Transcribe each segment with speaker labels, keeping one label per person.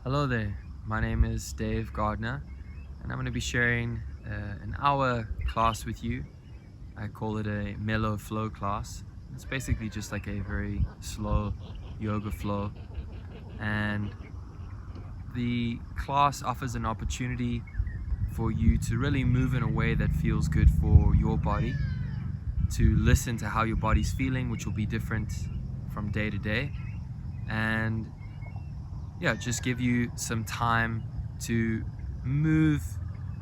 Speaker 1: Hello there, my name is Dave Gardner, and I'm going to be sharing an hour class with you. I call it a Mellow flow class. It's basically just like a very slow yoga flow, and the class offers an opportunity for you to really move in a way that feels good for your body, to listen to how your body's feeling, which will be different from day to day, and just give you some time to move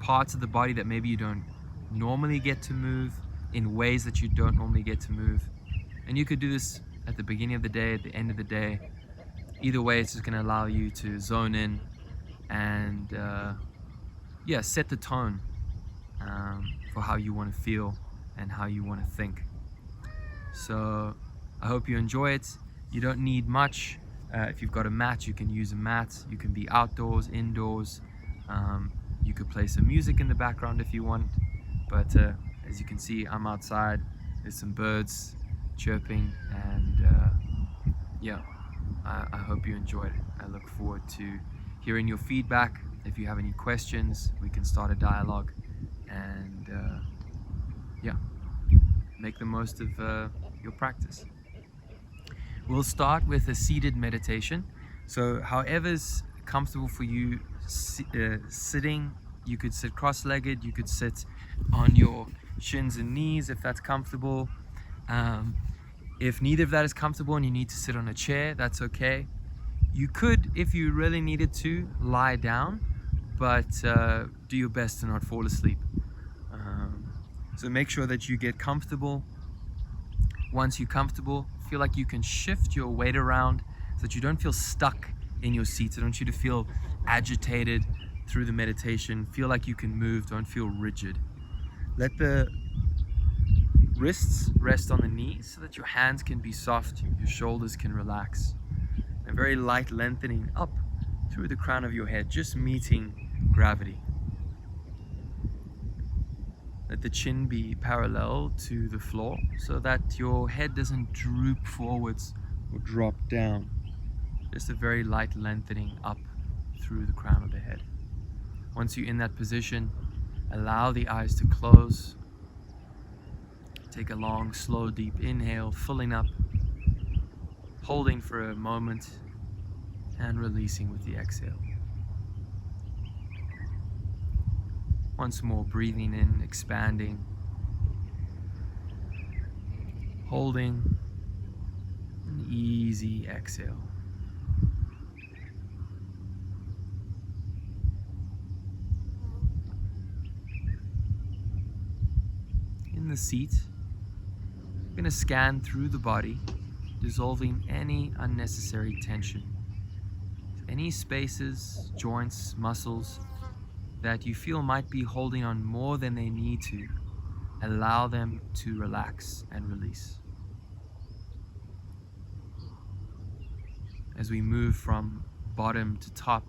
Speaker 1: parts of the body that maybe you don't normally get to move in ways that you don't normally get to move. And you could do this at the beginning of the day, at the end of the day. Either way, it's just going to allow you to zone in and set the tone for how you want to feel and how you want to think. So I hope you enjoy it. You don't need much. If you've got a mat, you can use a mat. You can be outdoors, indoors. You could play some music in the background if you want. But as you can see, I'm outside. There's some birds chirping, and I hope you enjoyed it. I look forward to hearing your feedback. If you have any questions, we can start a dialogue, and make the most of your practice. We'll start with a seated meditation. So however's comfortable for you, sitting, you could sit cross-legged, you could sit on your shins and knees if that's comfortable. If neither of that is comfortable and you need to sit on a chair, that's okay. You could, if you really needed to, lie down, but do your best to not fall asleep. So make sure that you get comfortable. Once you're comfortable, feel like you can shift your weight around so that you don't feel stuck in your seat. I don't want you to feel agitated through the meditation. Feel like you can move, don't feel rigid. Let the wrists rest on the knees so that your hands can be soft, your shoulders can relax. A very light lengthening up through the crown of your head, just meeting gravity. Let the chin be parallel to the floor so that your head doesn't droop forwards or drop down. Just a very light lengthening up through the crown of the head. Once you're in that position, allow the eyes to close. Take a long, slow, deep inhale, filling up, holding for a moment, and releasing with the exhale. Once more, breathing in, expanding, holding, an easy exhale. In the seat, I'm going to scan through the body, dissolving any unnecessary tension. Any spaces, joints, muscles that you feel might be holding on more than they need to, allow them to relax and release. As we move from bottom to top,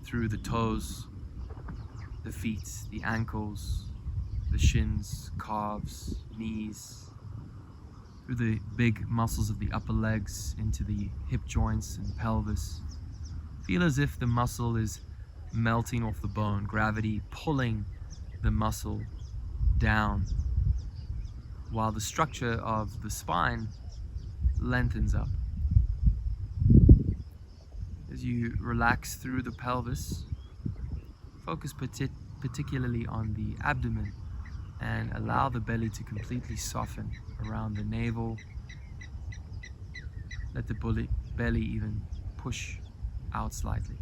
Speaker 1: through the toes, the feet, the ankles, the shins, calves, knees, through the big muscles of the upper legs, into the hip joints and pelvis. Feel as if the muscle is melting off the bone, gravity pulling the muscle down, while the structure of the spine lengthens up. As you relax through the pelvis, focus particularly on the abdomen and allow the belly to completely soften around the navel. Let the belly even push out slightly.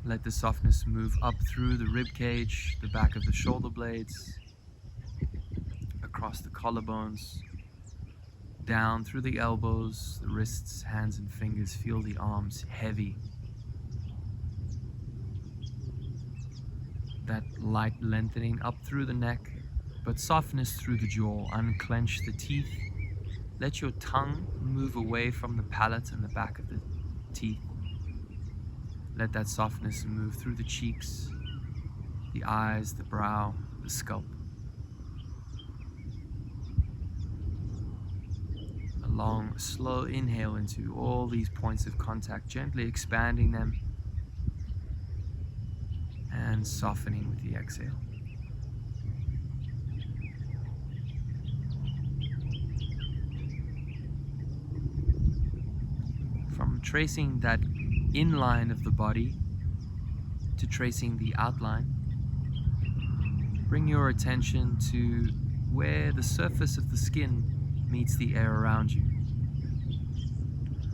Speaker 1: Let the softness move up through the rib cage, the back of the shoulder blades, across the collarbones, down through the elbows, the wrists, hands and fingers. Feel the arms heavy. That light lengthening up through the neck, but softness through the jaw. Unclench the teeth. Let your tongue move away from the palate and the back of the teeth. Let that softness move through the cheeks, the eyes, the brow, the scalp. long, slow inhale into all these points of contact, gently expanding them and softening with the exhale. From tracing that inline of the body to tracing the outline, bring your attention to where the surface of the skin meets the air around you.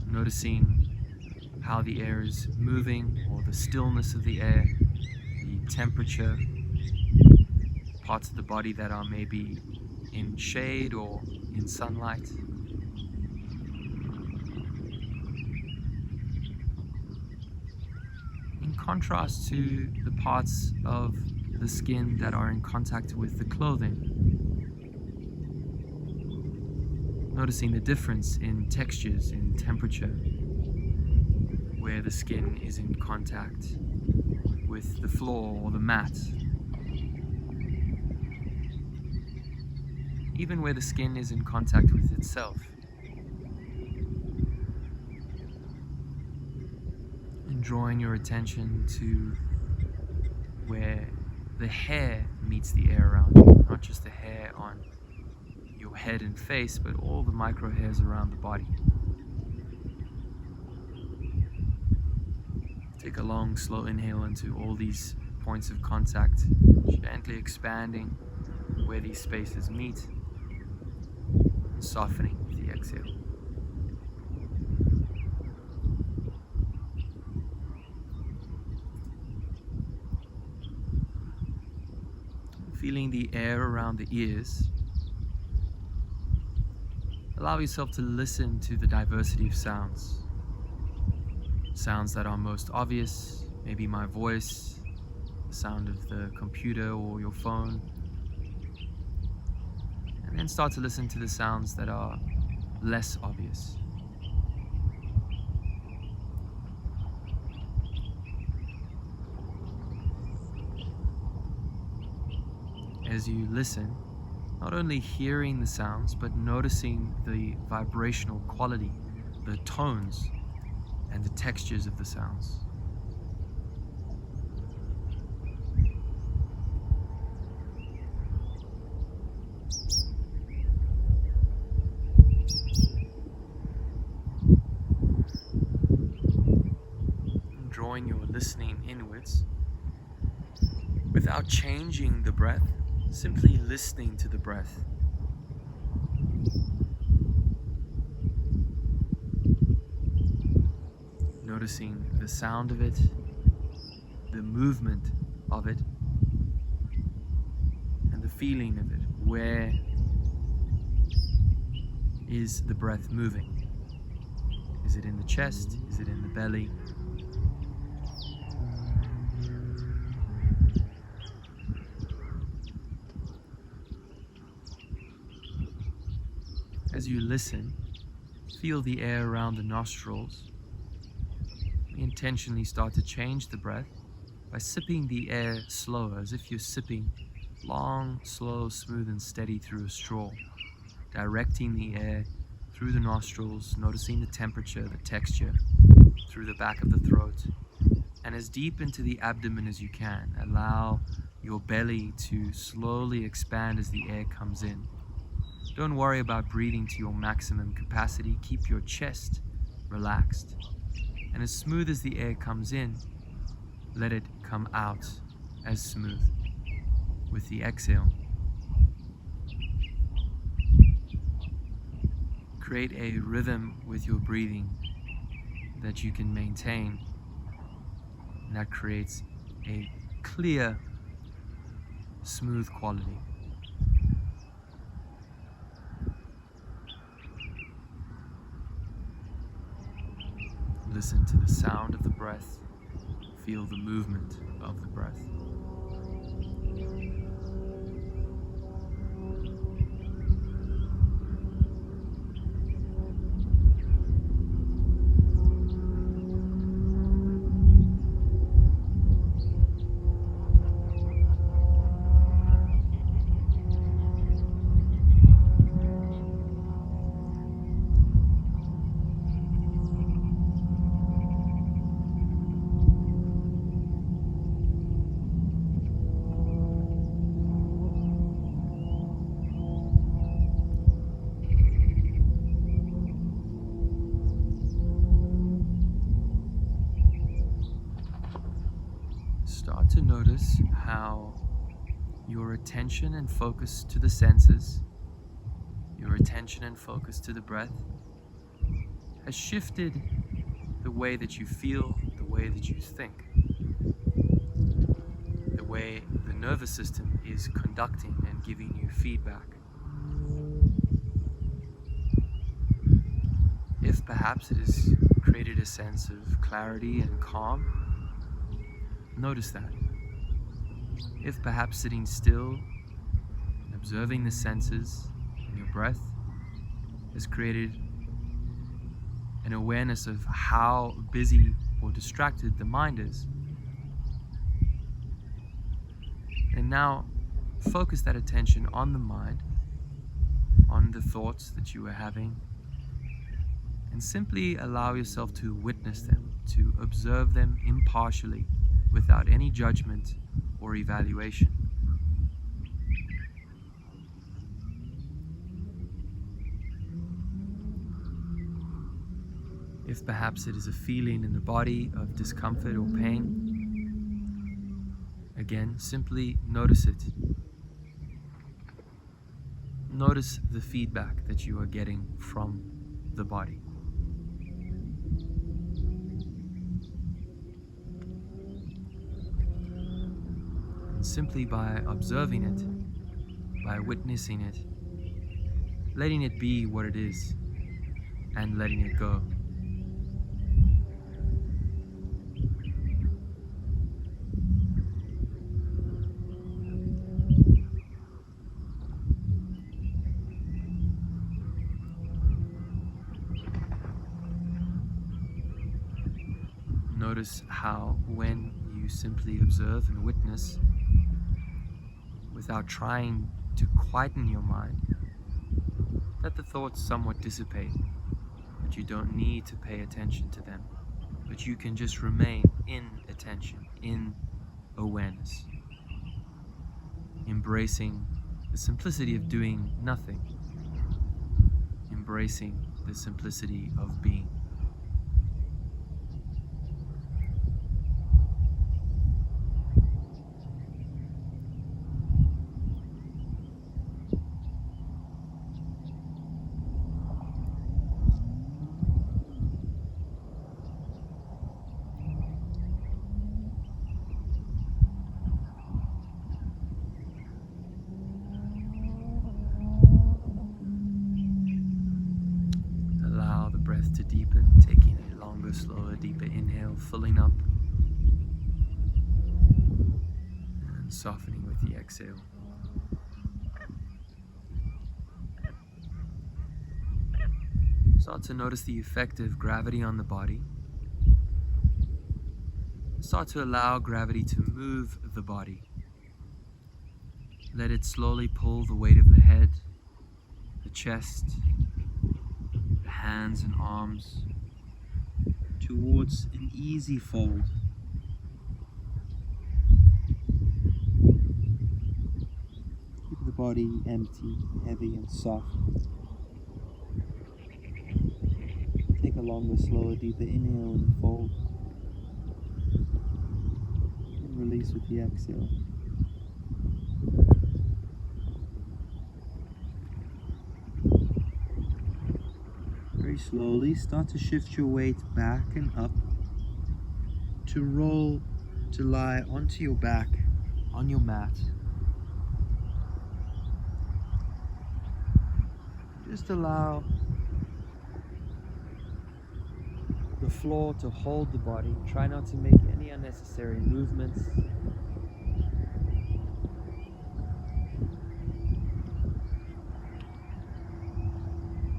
Speaker 1: Noticing how the air is moving, or the stillness of the air, the temperature, parts of the body that are maybe in shade or in sunlight. In contrast to the parts of the skin that are in contact with the clothing. Noticing the difference in textures, in temperature, where the skin is in contact with the floor or the mat. Even where the skin is in contact with itself. And drawing your attention to where the hair meets the air around you, not just the hair on your head and face, but all the micro hairs around the body. Take a long, slow inhale into all these points of contact, gently expanding where these spaces meet, and softening with the exhale. Feeling the air around the ears. Allow yourself to listen to the diversity of sounds. Sounds that are most obvious, maybe my voice, the sound of the computer or your phone. And then start to listen to the sounds that are less obvious. As you listen, not only hearing the sounds, but noticing the vibrational quality, the tones, and the textures of the sounds. And drawing your listening inwards, without changing the breath, simply listening to the breath. Noticing the sound of it, the movement of it, and the feeling of it. Where is the breath moving? Is it in the chest? Is it in the belly? As you listen, feel the air around the nostrils. Intentionally start to change the breath by sipping the air slower, as if you're sipping long, slow, smooth, and steady through a straw. Directing the air through the nostrils, noticing the temperature, the texture, through the back of the throat, and as deep into the abdomen as you can. Allow your belly to slowly expand as the air comes in. Don't worry about breathing to your maximum capacity. Keep your chest relaxed. And as smooth as the air comes in, let it come out as smooth with the exhale. Create a rhythm with your breathing that you can maintain, and that creates a clear, smooth quality. Listen to the sound of the breath. Feel the movement of the breath. start to notice how your attention and focus to the senses, your attention and focus to the breath, has shifted the way that you feel, the way that you think, the way the nervous system is conducting and giving you feedback. If perhaps it has created a sense of clarity and calm, notice that. If perhaps sitting still and observing the senses and your breath has created an awareness of how busy or distracted the mind is, and now focus that attention on the mind, on the thoughts that you are having, and simply allow yourself to witness them, to observe them impartially, without any judgment or evaluation. If perhaps it is a feeling in the body of discomfort or pain, again, simply notice it. Notice the feedback that you are getting from the body. And simply by observing it, by witnessing it, letting it be what it is, and letting it go. Notice how when you simply observe and witness without trying to quieten your mind, that the thoughts somewhat dissipate, that you don't need to pay attention to them, but you can just remain in attention, in awareness, embracing the simplicity of doing nothing, embracing the simplicity of being. To deepen, taking a longer, slower, deeper inhale, filling up and softening with the exhale. Start to notice the effect of gravity on the body. Start to allow gravity to move the body. Let it slowly pull the weight of the head, the chest, hands and arms towards an easy fold. Keep the body empty, heavy and soft. Take a longer, slower, deeper inhale and fold. And release with the exhale. Very slowly start to shift your weight back and up, to roll, to lie onto your back, on your mat. Just allow the floor to hold the body. Try not to make any unnecessary movements.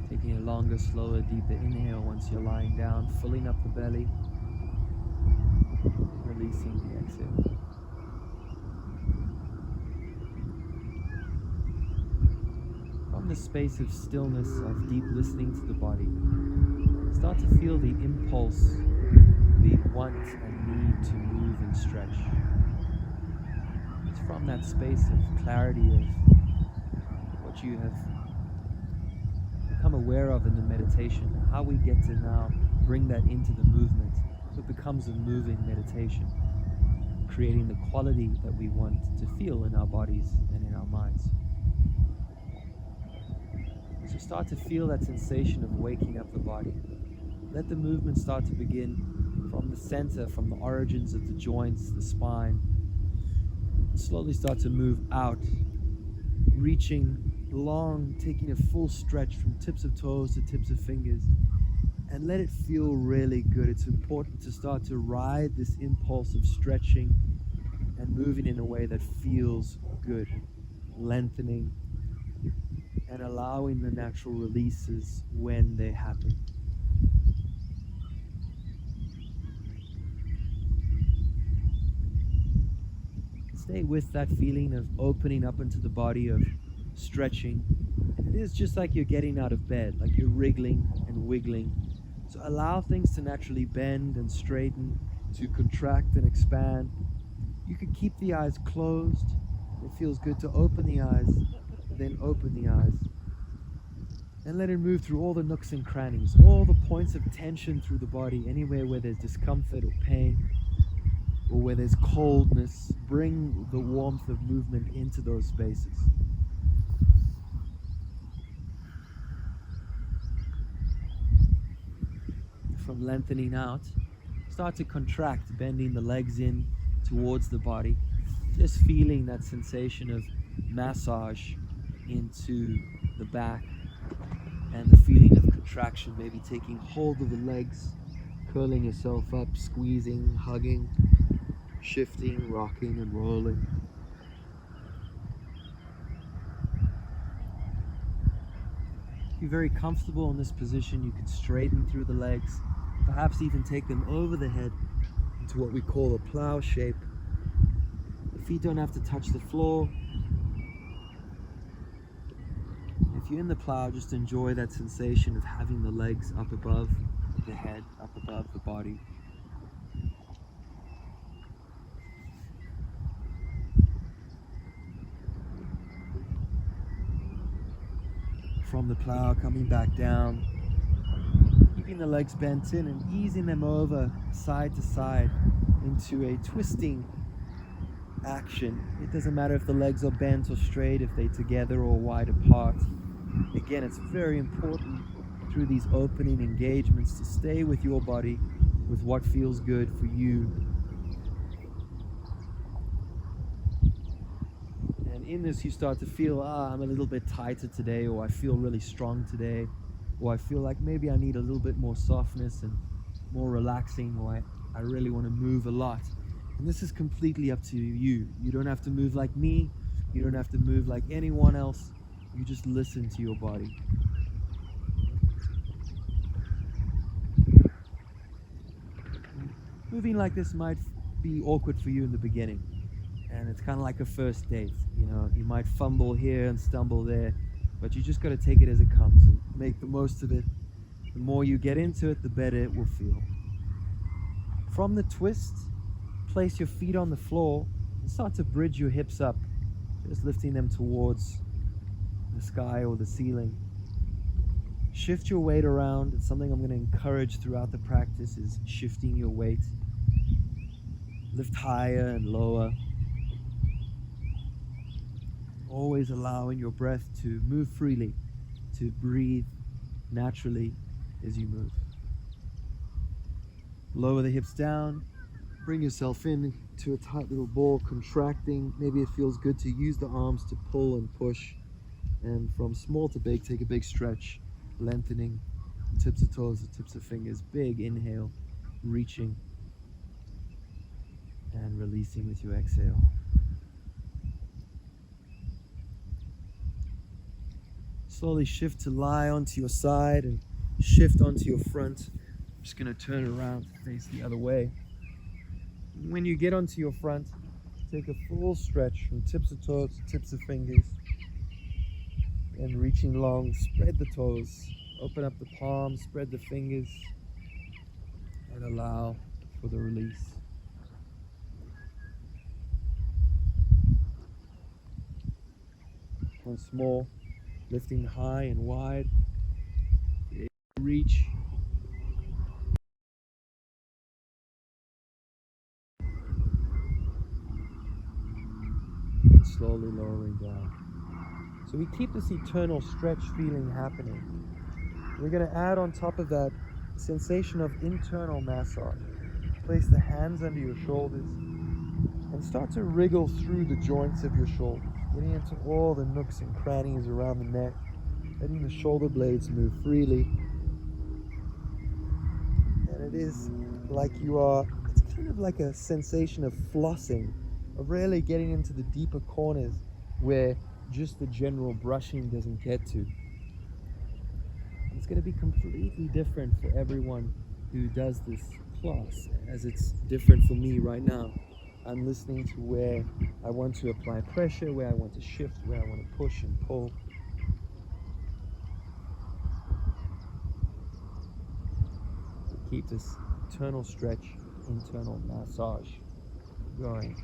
Speaker 1: Taking a longer, slower, deeper inhale once you're lying down, filling up the belly, releasing the exhale. From the space of stillness, of deep listening to the body, start to feel the impulse, the want and need to move and stretch. It's from that space of clarity of what you have become aware of in the meditation, how we get to now bring that into the movement, so it becomes a moving meditation. creating the quality that we want to feel in our bodies and in our minds. So start to feel that sensation of waking up the body. Let the movement start to begin from the center, from the origins of the joints, the spine. Slowly start to move out, reaching long, taking a full stretch from tips of toes to tips of fingers. And let it feel really good. It's important to start to ride this impulse of stretching and moving in a way that feels good, lengthening and allowing the natural releases when they happen. Stay with that feeling of opening up into the body, of stretching. And it is just like you're getting out of bed, like you're wriggling and wiggling. So allow things to naturally bend and straighten, to contract and expand. You could keep the eyes closed. It feels good to open the eyes, then open the eyes. And let it move through all the nooks and crannies, all the points of tension through the body, anywhere where there's discomfort or pain, or where there's coldness. Bring the warmth of movement into those spaces. From lengthening out, start to contract, bending the legs in towards the body. Just feeling that sensation of massage into the back and the feeling of contraction, maybe taking hold of the legs, curling yourself up, squeezing, hugging, shifting, rocking and rolling. If you're very comfortable in this position, you can straighten through the legs, perhaps even take them over the head into what we call a plow shape. The feet don't have to touch the floor. If you're in the plow, just enjoy that sensation of having the legs up above the head, up above the body. From the plow, coming back down, keeping the legs bent in and easing them over side to side into a twisting action. It doesn't matter if the legs are bent or straight, if they're together or wide apart. Again, it's very important through these opening engagements to stay with your body, with what feels good for you. And in this, you start to feel, I'm a little bit tighter today, or I feel really strong today, or I feel like maybe I need a little bit more softness and more relaxing, or I really want to move a lot. And this is completely up to you. You don't have to move like me. You don't have to move like anyone else. You just listen to your body. Moving like this might be awkward for you in the beginning. And it's kind of like a first date. You know, you might fumble here and stumble there, but you just got to take it as it comes and make the most of it. The more you get into it, the better it will feel. From the twist, place your feet on the floor and start to bridge your hips up, just lifting them towards the sky or the ceiling. Shift your weight around. It's something I'm going to encourage throughout the practice, is shifting your weight. Lift higher and lower. Always allowing your breath to move freely, to breathe naturally as you move. Lower the hips down. Bring yourself in to a tight little ball, contracting. Maybe it feels good to use the arms to pull and push. And from small to big, take a big stretch, lengthening from tips of toes to tips of fingers. Big inhale, reaching and releasing with your exhale. Slowly shift to lie onto your side and shift onto your front. I'm just going to turn around to face the other way. When you get onto your front, take a full stretch from tips of toes to tips of fingers. And reaching long, spread the toes, open up the palms, spread the fingers, and allow for the release. Once more, lifting high and wide, reach. slowly lowering down. So we keep this eternal stretch feeling happening. We're going to add on top of that sensation of internal massage. Place the hands under your shoulders and start to wriggle through the joints of your shoulders, getting into all the nooks and crannies around the neck, letting the shoulder blades move freely. And it is like it's kind of like a sensation of flossing, of really getting into the deeper corners where just the general brushing doesn't get to. It's going to be completely different for everyone who does this class, as it's different for me right now. I'm listening to where I want to apply pressure, where I want to shift, where I want to push and pull. Keep this internal stretch, internal massage going.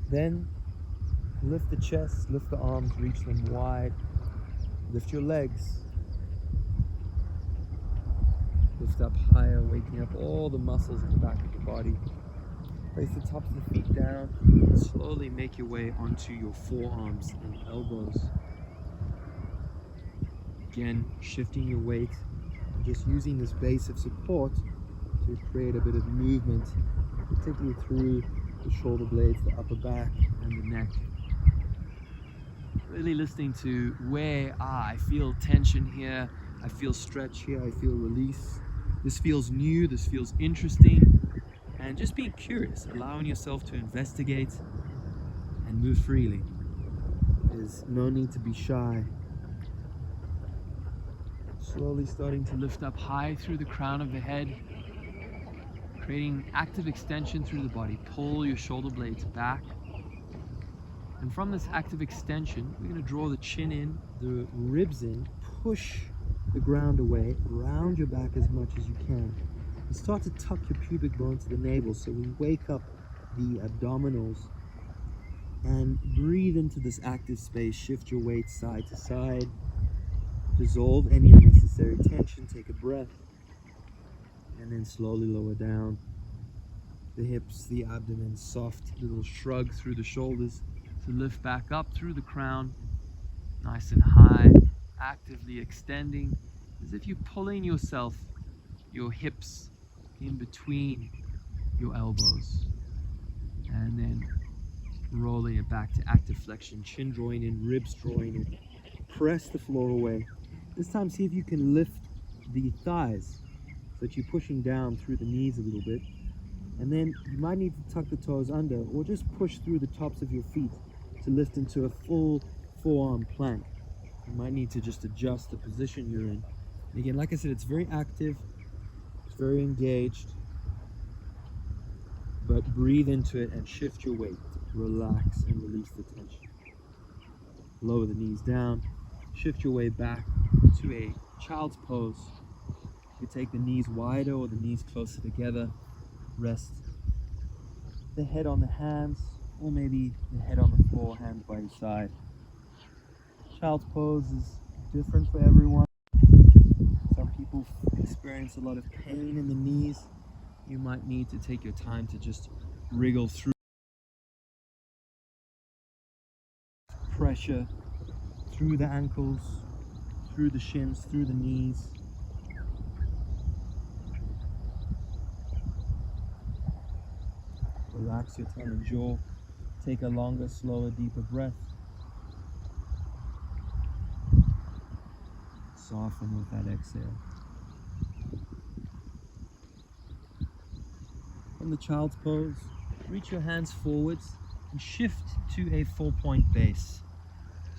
Speaker 1: Then lift the chest, lift the arms, reach them wide. Lift your legs. Lift up higher, waking up all the muscles in the back of the body. Place the tops of the feet down. Slowly make your way onto your forearms and elbows. Again, shifting your weight, and just using this base of support to create a bit of movement, particularly through the shoulder blades, the upper back, and the neck. Really listening to where I feel tension here, I feel stretch here, I feel release. This feels new, this feels interesting, and just being curious, allowing yourself to investigate and move freely. There's no need to be shy. Slowly starting to lift up high through the crown of the head, creating active extension through the body. Pull your shoulder blades back. And from this active extension, we're going to draw the chin in, the ribs in, push the ground away, round your back as much as you can. And start to tuck your pubic bone to the navel so we wake up the abdominals. And breathe into this active space, shift your weight side to side. Dissolve any unnecessary tension, take a breath. And then slowly lower down. The hips, the abdomen, soft little shrug through the shoulders. To lift back up through the crown, nice and high, actively extending, as if you're pulling yourself, your hips in between your elbows, and then rolling it back to active flexion, chin drawing in, ribs drawing in. Press the floor away. This time see if you can lift the thighs so that you're pushing down through the knees a little bit, and then you might need to tuck the toes under or just push through the tops of your feet to lift into a full forearm plank. You might need to just adjust the position you're in. And again, like I said, it's very active, it's very engaged, but breathe into it and shift your weight. Relax and release the tension. Lower the knees down, shift your way back to a child's pose. You take the knees wider or the knees closer together. Rest the head on the hands, or maybe the head on the floor, hands by your side. Child's pose is different for everyone. Some people experience a lot of pain in the knees. You might need to take your time to just wriggle through pressure through the ankles, through the shins, through the knees. Relax your tongue and jaw. Take a longer, slower, deeper breath. Soften with that exhale. From the child's pose, reach your hands forwards and shift to a 4-point base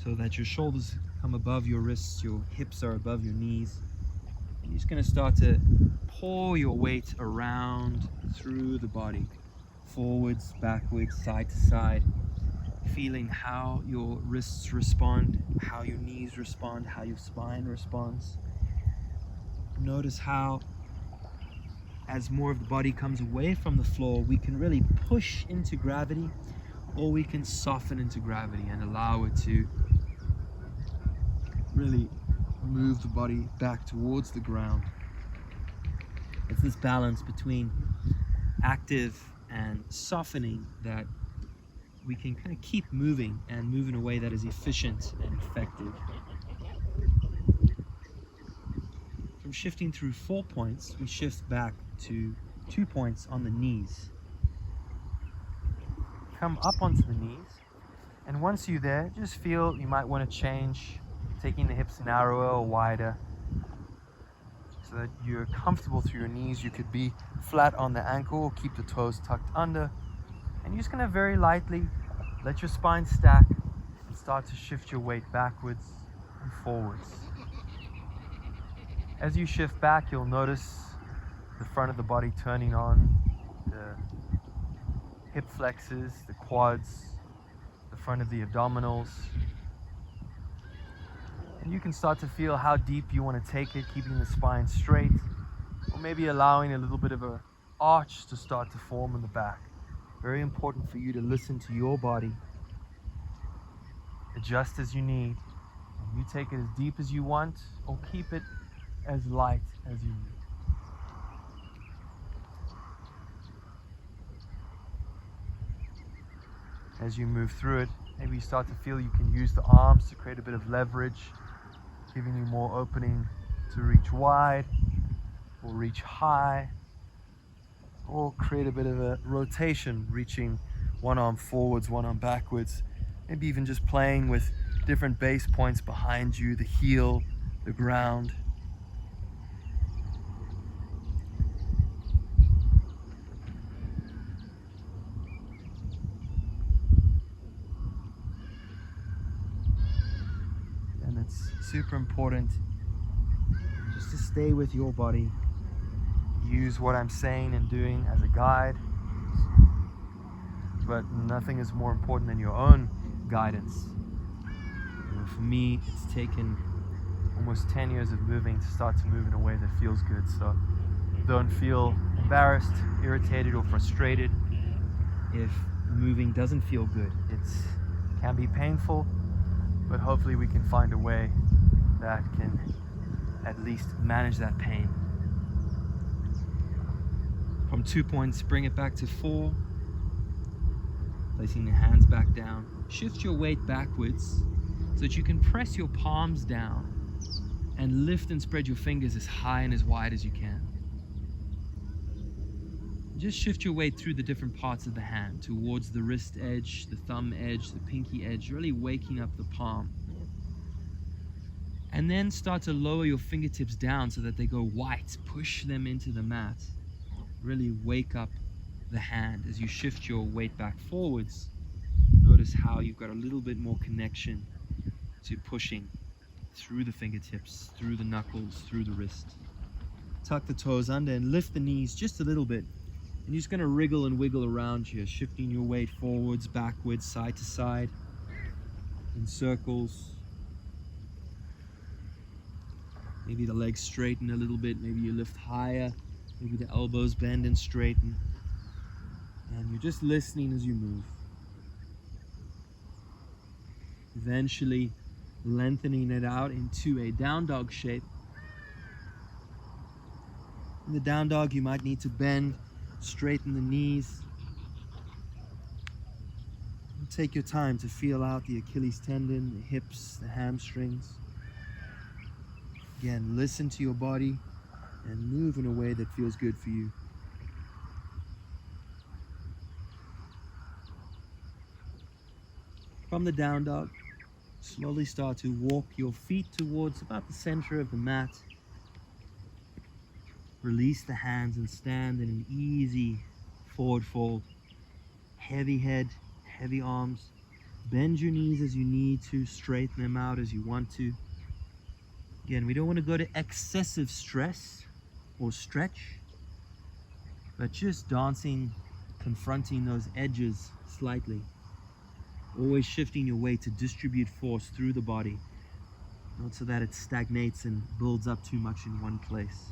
Speaker 1: so that your shoulders come above your wrists, your hips are above your knees. You're just going to start to pour your weight around through the body. Forwards, backwards, side to side, feeling how your wrists respond, how your knees respond, how your spine responds. Notice how, as more of the body comes away from the floor, we can really push into gravity, or we can soften into gravity and allow it to really move the body back towards the ground. It's this balance between active and softening that we can kind of keep moving and move in a way that is efficient and effective. From shifting through 4 points, we shift back to 2 points on the knees. Come up onto the knees, and once you're there, just feel you might want to change, taking the hips narrower or wider so that you're comfortable through your knees. You could be flat on the ankle or keep the toes tucked under, and you're just going to very lightly let your spine stack and start to shift your weight backwards and forwards. As you shift back, you'll notice the front of the body turning on, the hip flexors, the quads, the front of the abdominals. And you can start to feel how deep you want to take it, keeping the spine straight, or maybe allowing a little bit of an arch to start to form in the back. Very important for you to listen to your body, adjust as you need, and you take it as deep as you want, or keep it as light as you need. As you move through it, maybe you start to feel you can use the arms to create a bit of leverage, giving you more opening to reach wide or reach high, or create a bit of a rotation, reaching one arm forwards, one arm backwards, maybe even just playing with different base points behind you, the heel, the ground. And it's super important just to stay with your body. Use what I'm saying and doing as a guide, but nothing is more important than your own guidance. For me, it's taken almost 10 years of moving to start to move in a way that feels good. So don't feel embarrassed, irritated, or frustrated if moving doesn't feel good. It can be painful, but hopefully we can find a way that can at least manage that pain. From 2 points, bring it back to 4, placing the hands back down. Shift your weight backwards so that you can press your palms down and lift and spread your fingers as high and as wide as you can. Just shift your weight through the different parts of the hand, towards the wrist edge, the thumb edge, the pinky edge, really waking up the palm. And then start to lower your fingertips down so that they go white. Push them into the mat. Really wake up the hand as you shift your weight back forwards. Notice how you've got a little bit more connection to pushing through the fingertips, through the knuckles, through the wrist. Tuck the toes under and lift the knees just a little bit. And you're just going to wriggle and wiggle around here, shifting your weight forwards, backwards, side to side, in circles. Maybe the legs straighten a little bit, maybe you lift higher. Maybe the elbows bend and straighten. And you're just listening as you move. Eventually lengthening it out into a down dog shape. In the down dog, you might need to bend, straighten the knees. And take your time to feel out the Achilles tendon, the hips, the hamstrings. Again, listen to your body and move in a way that feels good for you. From the down dog, slowly start to walk your feet towards about the center of the mat. Release the hands and stand in an easy forward fold. Heavy head, heavy arms. Bend your knees as you need to, straighten them out as you want to. Again, we don't want to go to excessive stress or stretch, but just dancing, confronting those edges slightly. Always shifting your weight to distribute force through the body, not so that it stagnates and builds up too much in one place.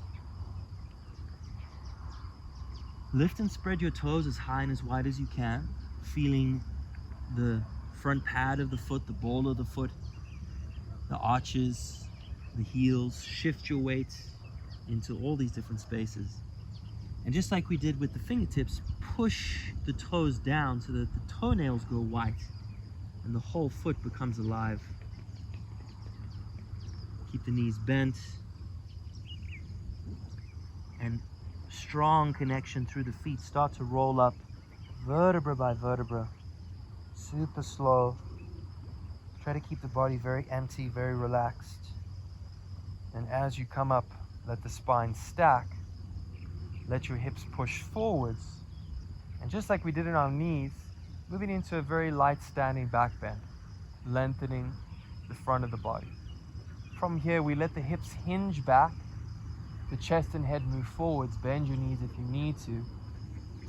Speaker 1: Lift and spread your toes as high and as wide as you can, feeling the front pad of the foot, the ball of the foot, the arches, the heels. Shift your weight into all these different spaces.
Speaker 2: And just like we did with the fingertips, push the toes down so that the toenails go white and the whole foot becomes alive. Keep the knees bent. And strong connection through the feet. Start to roll up vertebra by vertebra. Super slow. Try to keep the body very empty, very relaxed. And as you come up, let the spine stack. Let your hips push forwards. And just like we did in our knees, moving into a very light standing back bend, lengthening the front of the body. From here, we let the hips hinge back, the chest and head move forwards. Bend your knees if you need to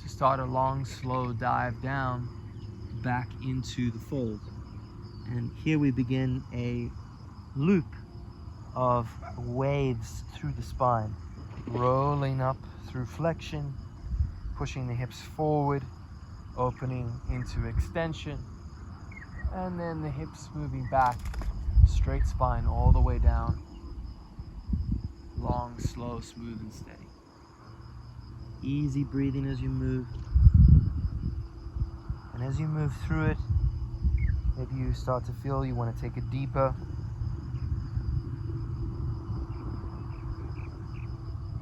Speaker 2: start a long, slow dive down back into the fold. And here we begin a loop of waves through the spine, rolling up through flexion, pushing the hips forward, opening into extension, and then the hips moving back, straight spine all the way down, long, slow, smooth, and steady. Easy breathing as you move. And as you move through it, maybe you start to feel you want to take it deeper.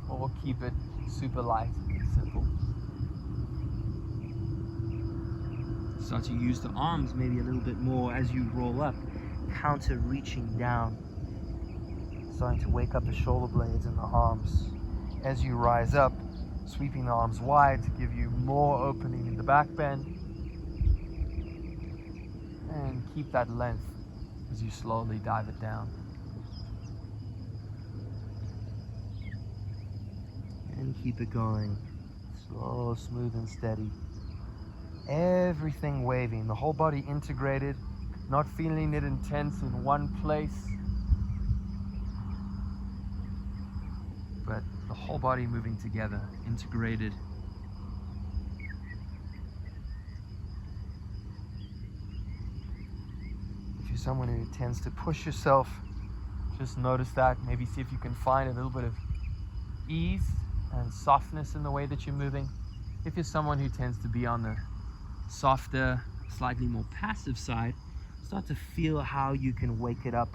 Speaker 2: Or we'll keep it super light and simple. Start to use the arms maybe a little bit more as you roll up, counter reaching down. Starting to wake up the shoulder blades and the arms. As you rise up, sweeping the arms wide to give you more opening in the back bend. And keep that length as you slowly dive it down. And keep it going. Slow, smooth, and steady. Everything waving, the whole body integrated, not feeling it intense in one place, but the whole body moving together, integrated. If you're someone who tends to push yourself, just notice that. Maybe see if you can find a little bit of ease and softness in the way that you're moving. If you're someone who tends to be on the softer, slightly more passive side, start to feel how you can wake it up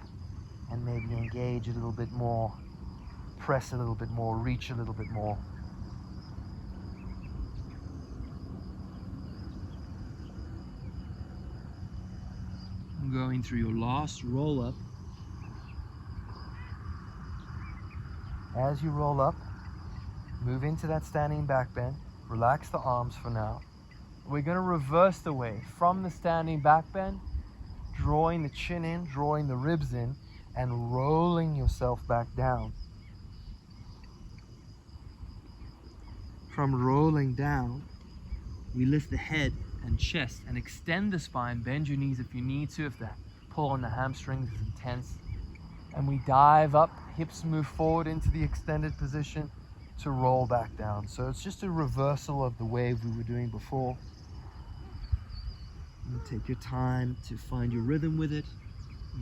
Speaker 2: and maybe engage a little bit more, press a little bit more, reach a little bit more. Going through your last roll up. As you roll up, move into that standing back bend. Relax the arms for now. We're going to reverse the wave from the standing back bend, drawing the chin in, drawing the ribs in, and rolling yourself back down. From rolling down, we lift the head and chest and extend the spine. Bend your knees if you need to, if the pull on the hamstrings is intense. And we dive up, hips move forward into the extended position to roll back down. So it's just a reversal of the wave we were doing before. And take your time to find your rhythm with it.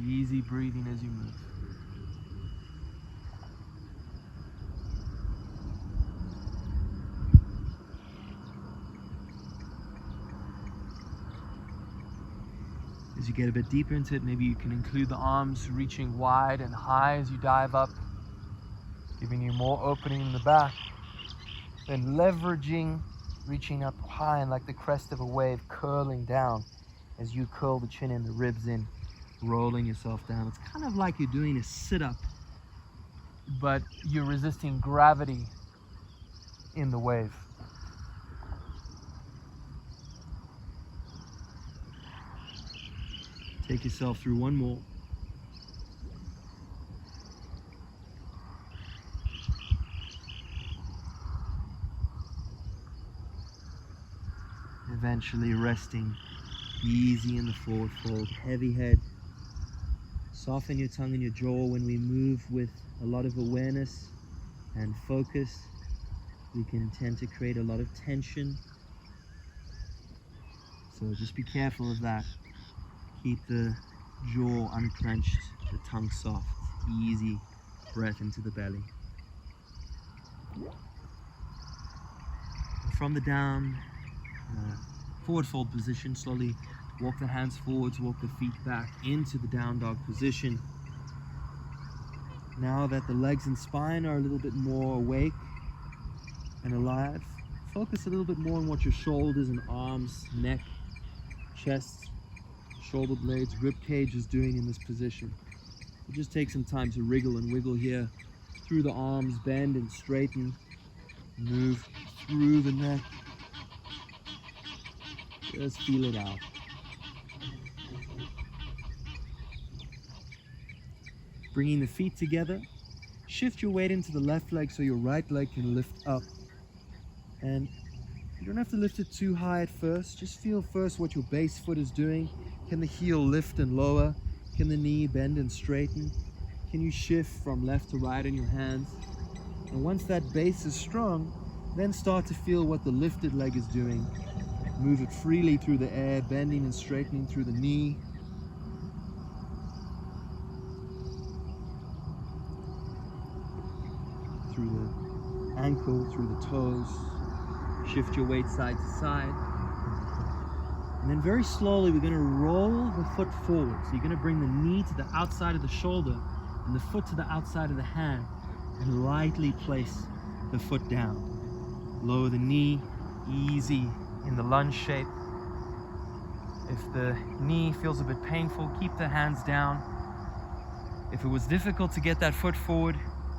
Speaker 2: Easy breathing as you move. As you get a bit deeper into it, maybe you can include the arms reaching wide and high as you dive up, giving you more opening in the back. Then leveraging, reaching up high and like the crest of a wave, curling down as you curl the chin and the ribs in, rolling yourself down. It's kind of like you're doing a sit-up, but you're resisting gravity in the wave. Take yourself through one more. Eventually resting easy in the forward fold, heavy head. Soften your tongue and your jaw. When we move with a lot of awareness and focus, we can tend to create a lot of tension. So just be careful of that. Keep the jaw unclenched, the tongue soft, easy breath into the belly. from the down, forward fold position, slowly walk the hands forwards, walk the feet back into the down dog position. Now that the legs and spine are a little bit more awake and alive, focus a little bit more on what your shoulders and arms, neck, chest, shoulder blades, rib cage is doing in this position. So just take some time to wriggle and wiggle here through the arms, bend and straighten, move through the neck. Just feel it out. Bringing the feet together, shift your weight into the left leg so your right leg can lift up. And you don't have to lift it too high at first. Just feel first what your base foot is doing. Can the heel lift and lower? Can the knee bend and straighten? Can you shift from left to right in your hands? And once that base is strong, then start to feel what the lifted leg is doing. Move it freely through the air, bending and straightening through the knee. Through the ankle, through the toes. Shift your weight side to side. And then very slowly we're going to roll the foot forward. So you're going to bring the knee to the outside of the shoulder and the foot to the outside of the hand and lightly place the foot down. Lower the knee, easy in the lunge shape. If the knee feels a bit painful, keep the hands down. If it was difficult to get that foot forward,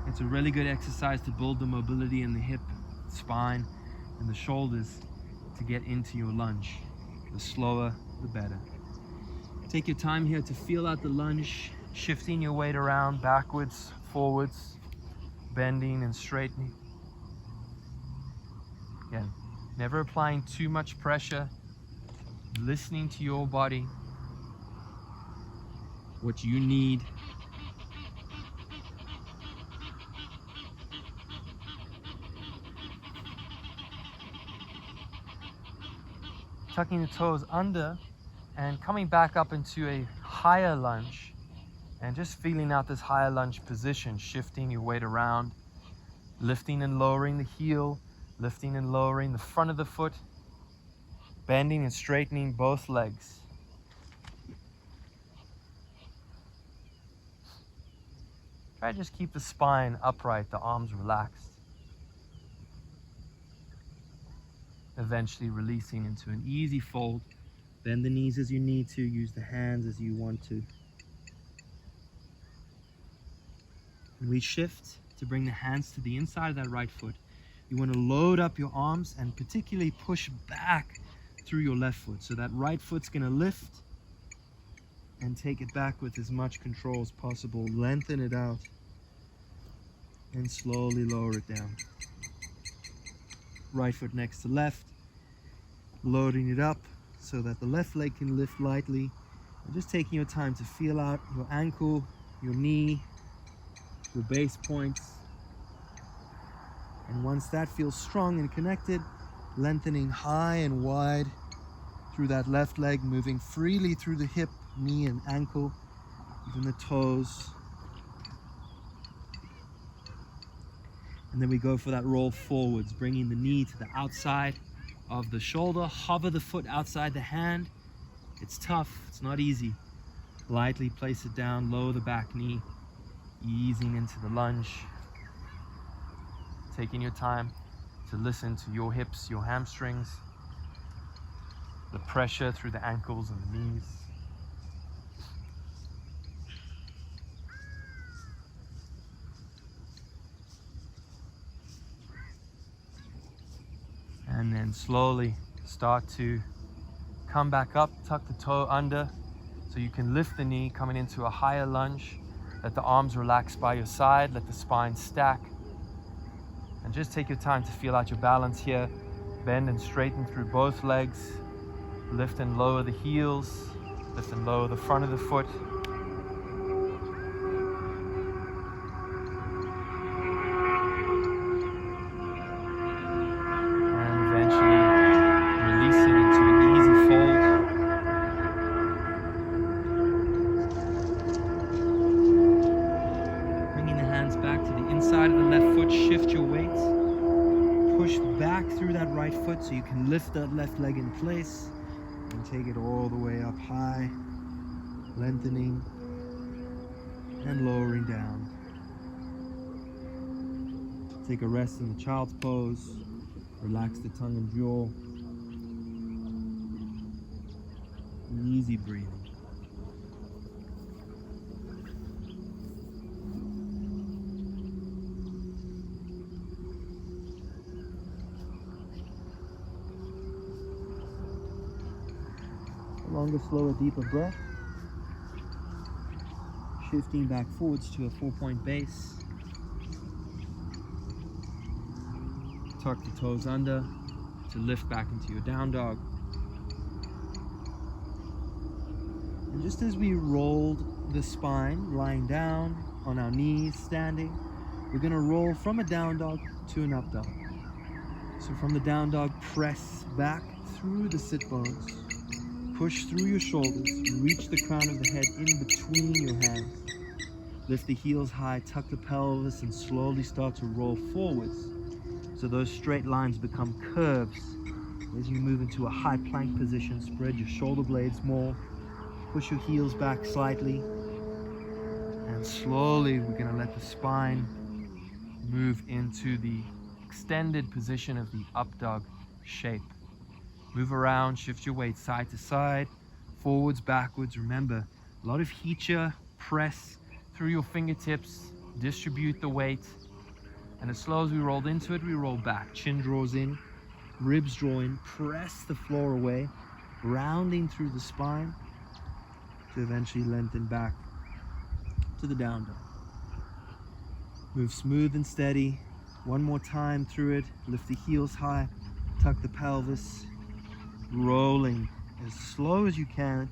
Speaker 2: it's a really good exercise to build the mobility in the hip, spine, and the shoulders to get into your lunge. The slower, the better. Take your time here to feel out the lunge, shifting your weight around, backwards, forwards, bending and straightening. Again, never applying too much pressure, listening to your body, what you need. Tucking the toes under and coming back up into a higher lunge and just feeling out this higher lunge position, shifting your weight around, lifting and lowering the heel, lifting and lowering the front of the foot, bending and straightening both legs. Try to just keep the spine upright, the arms relaxed. Eventually releasing into an easy fold. Bend the knees as you need to, use the hands as you want to. And we shift to bring the hands to the inside of that right foot. You want to load up your arms and particularly push back through your left foot. So that right foot's going to lift and take it back with as much control as possible. Lengthen it out and slowly lower it down. Right foot next to left, loading it up so that the left leg can lift lightly, and just taking your time to feel out your ankle, your knee, your base points. And once that feels strong and connected, lengthening high and wide through that left leg, moving freely through the hip, knee and ankle, even the toes. And then we go for that roll forwards, bringing the knee to the outside of the shoulder. Hover the foot outside the hand. It's tough, it's not easy. Lightly place it down, lower the back knee, easing into the lunge. Taking your time to listen to your hips, your hamstrings, the pressure through the ankles and the knees. And then slowly start to come back up, tuck the toe under so you can lift the knee coming into a higher lunge. Let the arms relax by your side, let the spine stack. And just take your time to feel out your balance here. Bend and straighten through both legs. Lift and lower the heels. Lift and lower the front of the foot. push back through that right foot so you can lift that left leg in place and take it all the way up high, lengthening and lowering down. Take a rest in the child's pose. Relax the tongue and jaw. Easy breathing. A longer, slower, deeper breath. Shifting back forwards to a 4-point base. Tuck the toes under to lift back into your down dog. And just as we rolled the spine, lying down on our knees, standing, we're going to roll from a down dog to an up dog. So from the down dog, press back through the sit bones, push through your shoulders, reach the crown of the head in between your hands. Lift the heels high, tuck the pelvis, and slowly start to roll forwards. So those straight lines become curves. As you move into a high plank position, spread your shoulder blades more. Push your heels back slightly. And slowly we're going to let the spine move into the extended position of the up dog shape. Move around, shift your weight side to side, forwards, backwards. Remember, a lot of heat here. Press through your fingertips, distribute the weight. And as slow as we rolled into it, we roll back. Chin draws in, ribs draw in, press the floor away, rounding through the spine to eventually lengthen back to the down dog. Move smooth and steady. One more time through it. Lift the heels high, tuck the pelvis, rolling as slow as you can.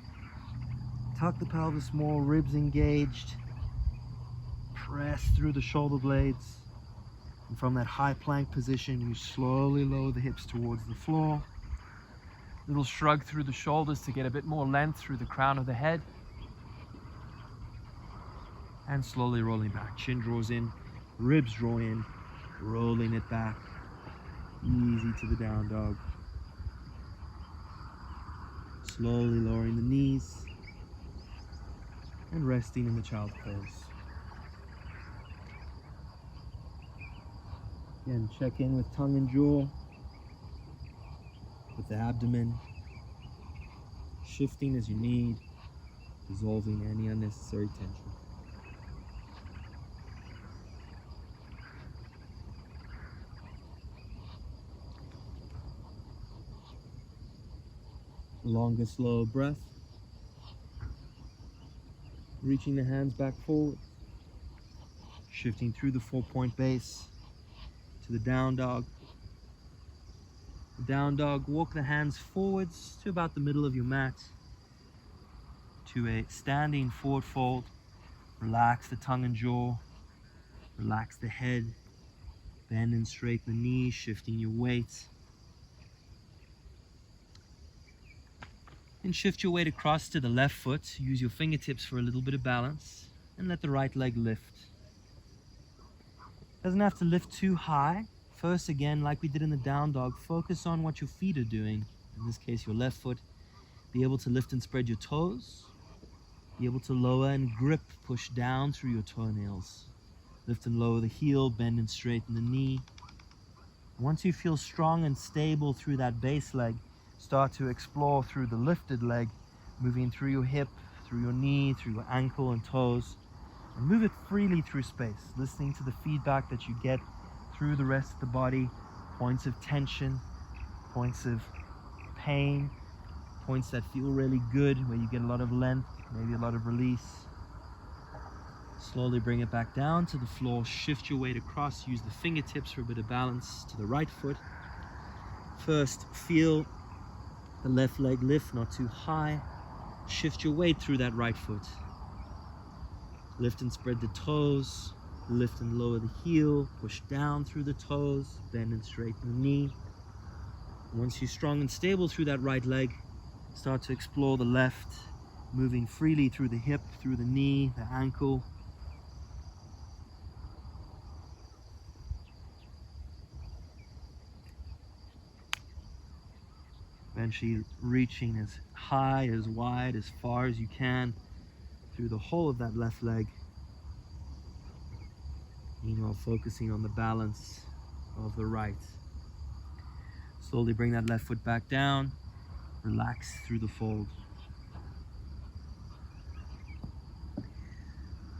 Speaker 2: Tuck the pelvis more, ribs engaged. Press through the shoulder blades. And from that high plank position, you slowly lower the hips towards the floor. Little shrug through the shoulders to get a bit more length through the crown of the head. And slowly rolling back. Chin draws in, ribs draw in, rolling it back. Easy to the down dog. Slowly lowering the knees and resting in the child's pose. Again, check in with tongue and jaw, with the abdomen, shifting as you need, dissolving any unnecessary tension. Longer, slow breath. Reaching the hands back forward, shifting through the 4-point base to the down dog. The down dog, walk the hands forwards to about the middle of your mat to a standing forward fold. Relax the tongue and jaw, relax the head, bend and straighten the knees, shifting your weight. And shift your weight across to the left foot. Use your fingertips for a little bit of balance and let the right leg lift. Doesn't have to lift too high. First, again, like we did in the down dog, focus on what your feet are doing. In this case, your left foot. Be able to lift and spread your toes. Be able to lower and grip, push down through your toenails. Lift and lower the heel, bend and straighten the knee. Once you feel strong and stable through that base leg, start to explore through the lifted leg, moving through your hip, through your knee, through your ankle and toes. And move it freely through space, listening to the feedback that you get through the rest of the body, points of tension, points of pain, points that feel really good, where you get a lot of length, maybe a lot of release. Slowly bring it back down to the floor, shift your weight across, use the fingertips for a bit of balance to the right foot. First, feel the left leg lift, not too high. Shift your weight through that right foot. Lift and spread the toes. Lift and lower the heel. Push down through the toes. Bend and straighten the knee. Once you're strong and stable through that right leg, start to explore the left, moving freely through the hip, through the knee, the ankle. Eventually reaching as high, as wide, as far as you can through the whole of that left leg. Meanwhile, focusing on the balance of the right. Slowly bring that left foot back down. Relax through the fold.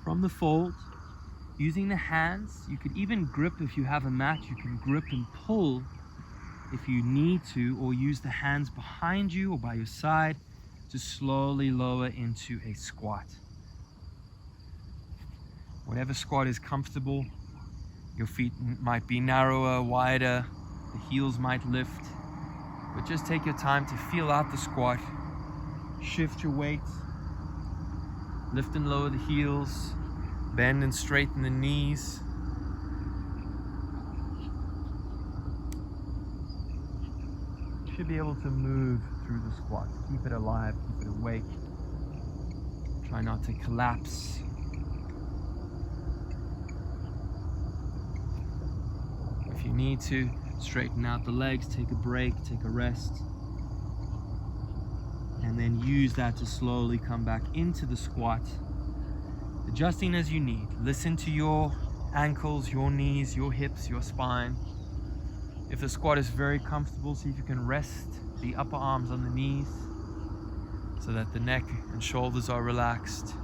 Speaker 2: From the fold, using the hands, you could even grip if you have a mat, you can grip and pull if you need to, or use the hands behind you or by your side to slowly lower into a squat. Whatever squat is comfortable, your feet might be narrower, wider, the heels might lift, but just take your time to feel out the squat. Shift your weight, lift and lower the heels, bend and straighten the knees. You should be able to move through the squat. Keep it alive, keep it awake. Try not to collapse. If you need to, straighten out the legs, take a break, take a rest. And then use that to slowly come back into the squat. Adjusting as you need. Listen to your ankles, your knees, your hips, your spine. If the squat is very comfortable, see if you can rest the upper arms on the knees so that the neck and shoulders are relaxed.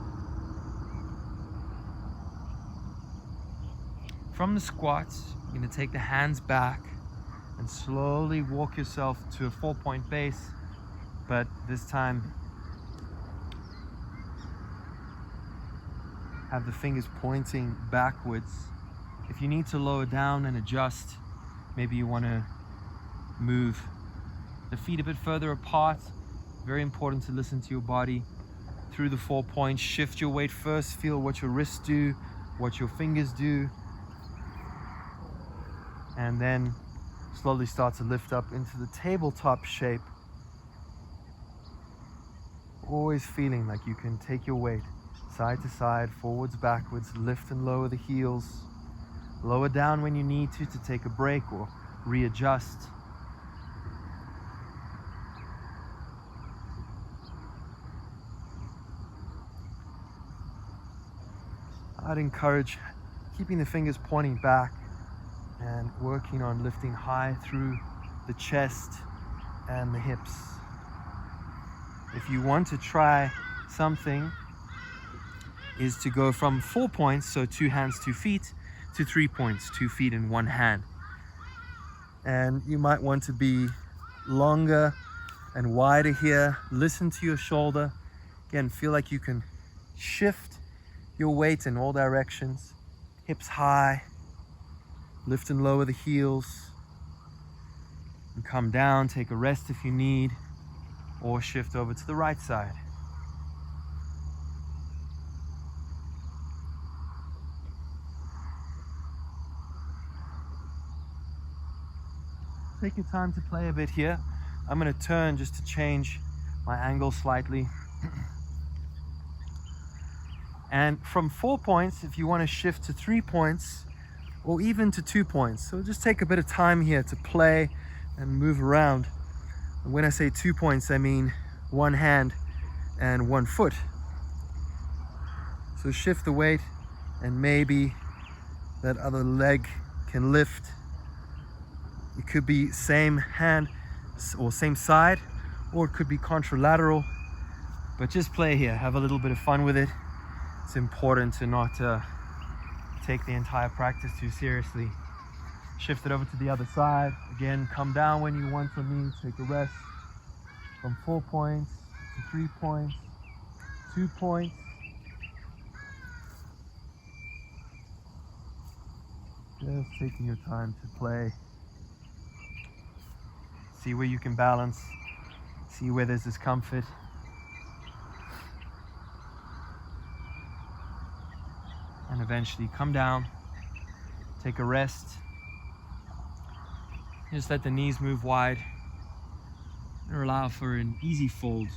Speaker 2: From the squat, you're going to take the hands back and slowly walk yourself to a 4-point base, but this time have the fingers pointing backwards. If you need to lower down and adjust, maybe you want to move the feet a bit further apart. Very important to listen to your body through the 4 points. Shift your weight first, feel what your wrists do, what your fingers do, and then slowly start to lift up into the tabletop shape. Always feeling like you can take your weight side to side, forwards, backwards, lift and lower the heels. Lower down when you need to take a break or readjust. I'd encourage keeping the fingers pointing back and working on lifting high through the chest and the hips. If you want to try something, is to go from 4 points, so 2 hands, 2 feet, to 3 points, 2 feet and 1 hand. And you might want to be longer and wider here. Listen to your shoulder. Again, feel like you can shift your weight in all directions. Hips high. Lift and lower the heels. And come down, take a rest if you need, or shift over to the right side. Take your time to play a bit here. I'm going to turn just to change my angle slightly. And from 4 points, if you want to shift to 3 points or even to 2 points. So just take a bit of time here to play and move around. And when I say 2 points, I mean 1 hand and 1 foot. So shift the weight and maybe that other leg can lift. It could be same hand or same side, or it could be contralateral, but just play here, have a little bit of fun with it. It's important to not take the entire practice too seriously. Shift it over to the other side. Again, come down when you want from me, take a rest. From 4 points to 3 points, 2 points. Just taking your time to play. See where you can balance, see where there's discomfort. And eventually come down, take a rest. Just let the knees move wide and allow for an easy fold.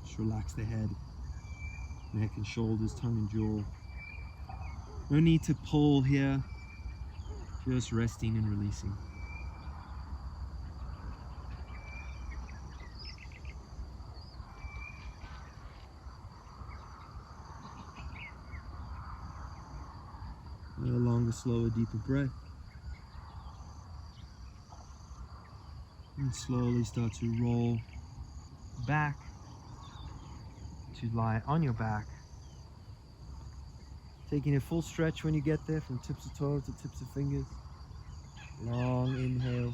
Speaker 2: Just relax the head, neck and shoulders, tongue and jaw. No need to pull here, just resting and releasing. a slower, deeper breath. And slowly start to roll back to lie on your back. Taking a full stretch when you get there, from tips of toes to tips of fingers. Long inhale.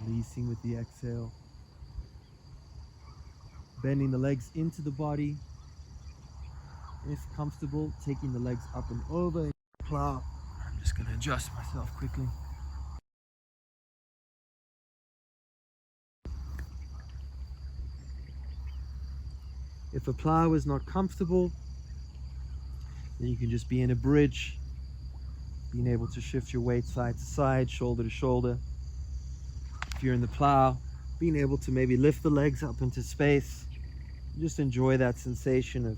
Speaker 2: Releasing with the exhale. Bending the legs into the body. If comfortable, taking the legs up and over. Plow. I'm just going to adjust myself quickly. If a plow is not comfortable, then you can just be in a bridge, being able to shift your weight side to side, shoulder to shoulder. If you're in the plow, being able to maybe lift the legs up into space. Just enjoy that sensation of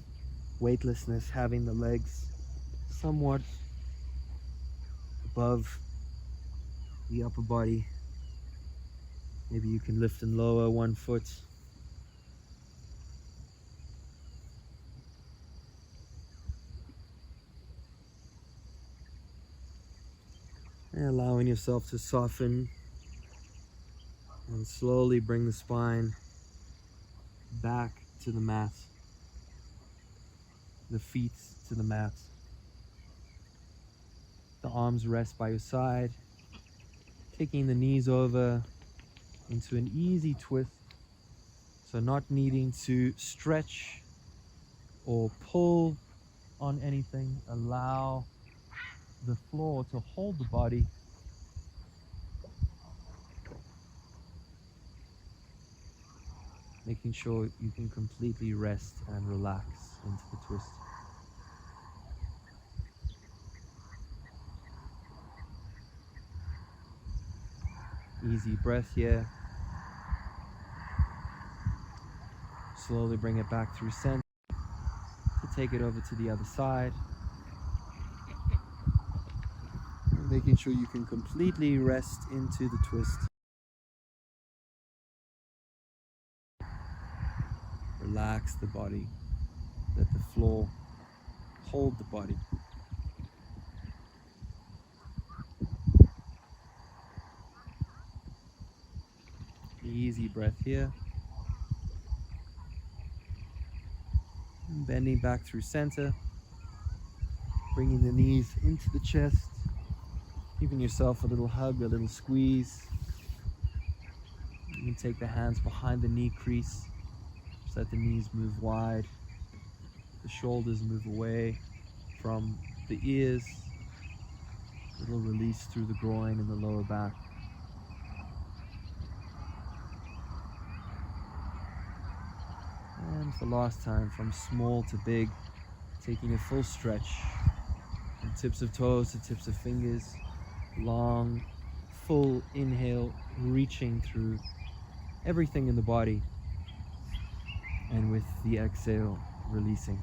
Speaker 2: weightlessness, having the legs somewhat above the upper body. Maybe you can lift and lower one foot. And allowing yourself to soften and slowly bring the spine back to the mat, the feet to the mat. The arms rest by your side, taking the knees over into an easy twist, so not needing to stretch or pull on anything. Allow the floor to hold the body. Making sure you can completely rest and relax into the twist. Easy breath here. Slowly bring it back through center. To take it over to the other side. Making sure you can completely rest into the twist. Relax the body. Let the floor hold the body. Easy breath here. Bending back through center. Bringing the knees into the chest. Giving yourself a little hug, a little squeeze. You can take the hands behind the knee crease. Just let the knees move wide. The shoulders move away from the ears. A little release through the groin and the lower back. And for last time, from small to big, taking a full stretch. From tips of toes to tips of fingers. Long, full inhale, reaching through everything in the body. And with the exhale, releasing.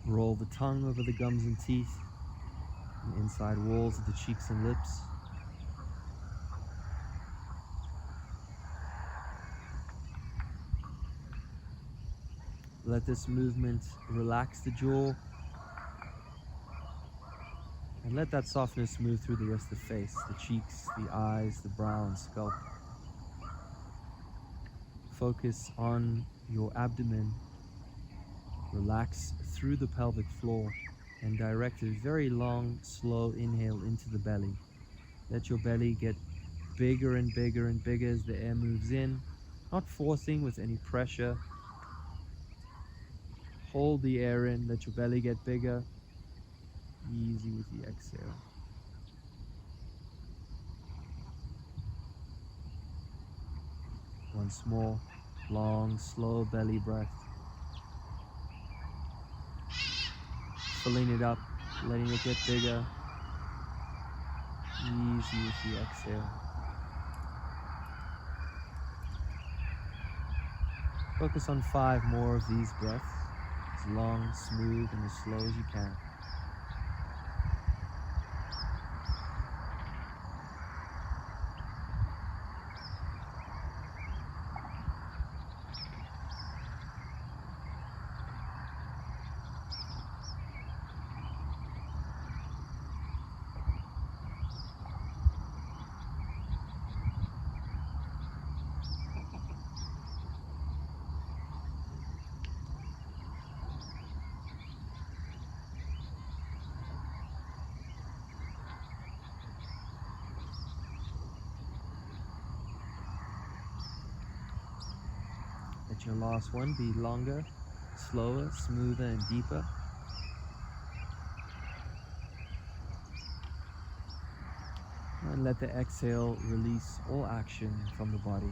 Speaker 2: Roll the tongue over the gums and teeth, the inside walls of the cheeks and lips. Let this movement relax the jaw, and let that softness move through the rest of the face, the cheeks, the eyes, the brow and scalp. Focus on your abdomen. Relax through the pelvic floor and direct a very long, slow inhale into the belly. Let your belly get bigger and bigger and bigger as the air moves in, not forcing with any pressure. Hold the air in, let your belly get bigger. Easy with the exhale. Once more, long, slow belly breath. Filling it up, letting it get bigger. Easy with the exhale. Focus on 5 more of these breaths, as long, smooth, and as slow as you can.
Speaker 1: Let your last one be longer, slower, smoother, and deeper. And let the exhale release all action from the body.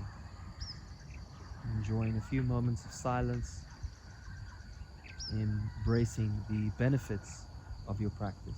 Speaker 1: Enjoying a few moments of silence, embracing the benefits of your practice.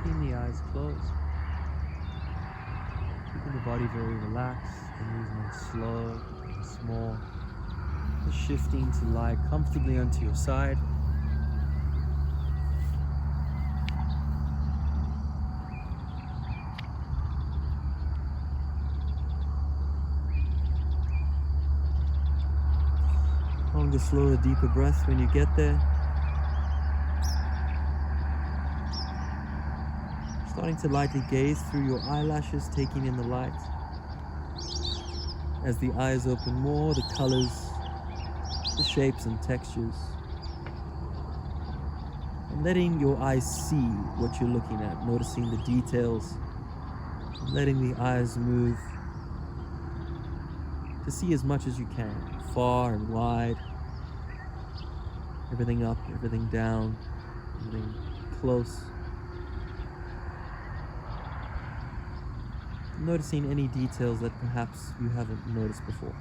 Speaker 1: Keeping the eyes closed, keeping the body very relaxed, the movement slow and small, just shifting to lie comfortably onto your side. Longer, slower, deeper breath when you get there. Starting to lightly gaze through your eyelashes, taking in the light. As the eyes open more, the colors, the shapes and textures. And letting your eyes see what you're looking at, noticing the details. And letting the eyes move to see as much as you can, far and wide. Everything up, everything down, everything close. Noticing any details that perhaps you haven't noticed before.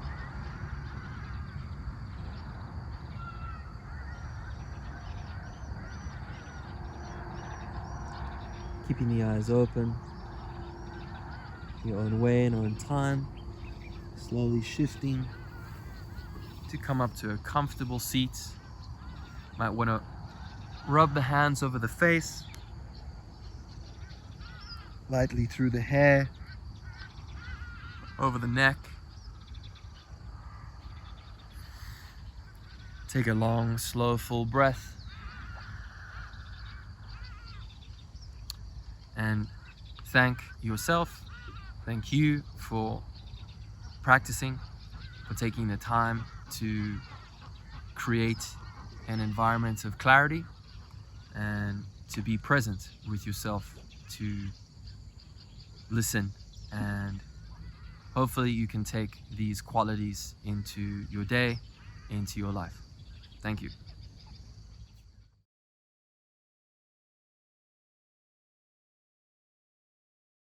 Speaker 1: Keeping the eyes open, your own way and own time, slowly shifting to come up to a comfortable seat. Might want to rub the hands over the face, lightly through the hair, over the neck. Take a long, slow, full breath. And thank yourself, thank you for practicing, for taking the time to create an environment of clarity and to be present with yourself, to listen, and hopefully you can take these qualities into your day, into your life. Thank you.